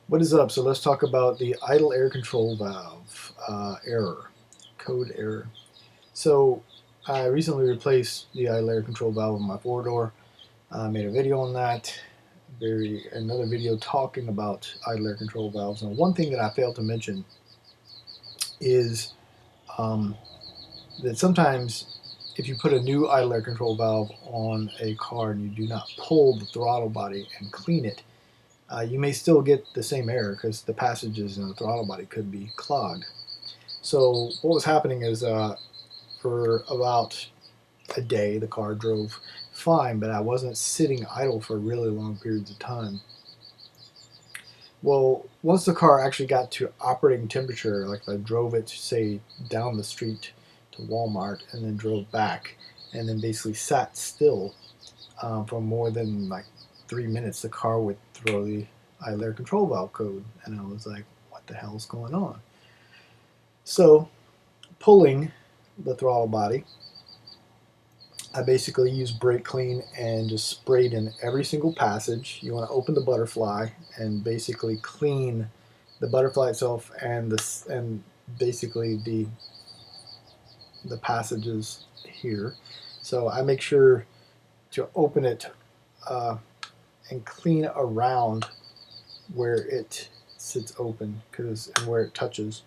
What is up? So let's talk about the idle air control valve error, code error. So I recently replaced the idle air control valve on my four-door. I made a video on that, another video talking about idle air control valves. And one thing that I failed to mention is that sometimes if you put a new idle air control valve on a car and you do not pull the throttle body and clean it, you may still get the same error because the passages in the throttle body could be clogged. So what was happening is for about a day the car drove fine, but I wasn't sitting idle for really long periods of time. Well, once the car actually got to operating temperature, like if I drove it, say, down the street to Walmart and then drove back and then basically sat still for more than like 3 minutes, the car would throw the idle air control valve code. And I was like, what the hell is going on? So pulling the throttle body, I basically used brake clean and just sprayed in every single passage. You want to open the butterfly and basically clean the butterfly itself and basically the passages here. So I make sure to open it and clean around where it sits open and where it touches,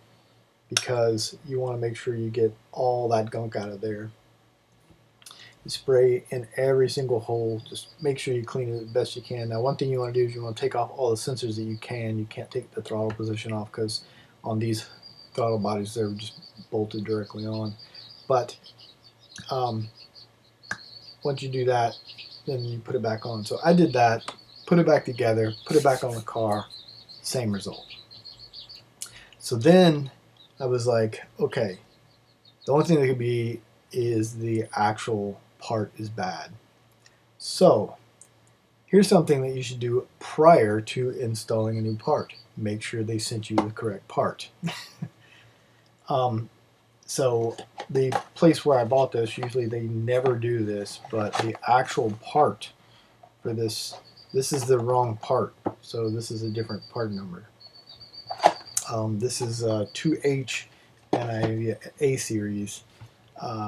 because you want to make sure you get all that gunk out of there. You spray in every single hole. Just make sure you clean it as best you can. Now, one thing you want to do is you want to take off all the sensors that you can. You can't take the throttle position off because on these throttle bodies they're just bolted directly on. But once you do that, then you put it back on. So I did that, put it back together, put it back on the car, same result. So then I was like, okay, the only thing that could be is the actual part is bad. So here's something that you should do prior to installing a new part. Make sure they sent you the correct part. So the place where I bought this, usually they never do this, but the actual part for this is the wrong part. So this is a different part number. This is 2H and A series,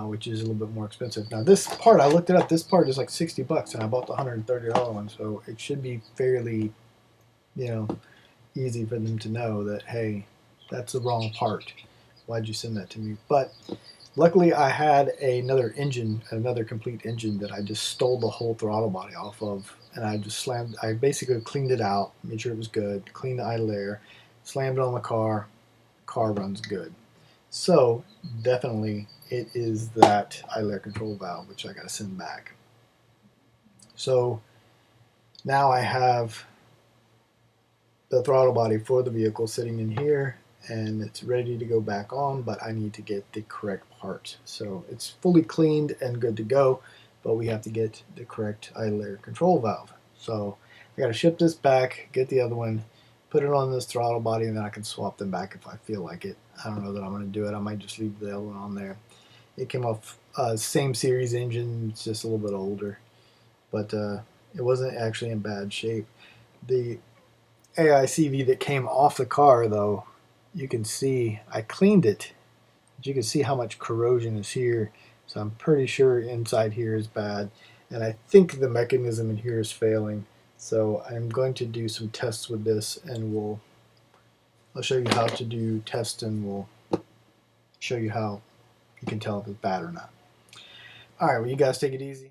which is a little bit more expensive. Now this part, I looked it up, this part is like 60 bucks and I bought the $130 one, so it should be fairly, easy for them to know that, hey, that's the wrong part. Why'd you send that to me? But luckily I had another complete engine that I just stole the whole throttle body off of, and I basically cleaned it out, made sure it was good, cleaned the idle air, slammed it on the car runs good. So definitely it is that idle air control valve, which I gotta send back. So now I have the throttle body for the vehicle sitting in here, and it's ready to go back on, but I need to get the correct part. So it's fully cleaned and good to go, but we have to get the correct idle air control valve. So I got to ship this back, get the other one, put it on this throttle body, and then I can swap them back if I feel like it. I don't know that I'm going to do it. I might just leave the other one on there. It came off same series engine, it's just a little bit older, but it wasn't actually in bad shape. The AICV that came off the car, though, you can see I cleaned it, but you can see how much corrosion is here. So I'm pretty sure inside here is bad, and I think the mechanism in here is failing. So I'm going to do some tests with this, and I'll show you how to do tests, and we'll show you how you can tell if it's bad or not. All right, well, you guys take it easy.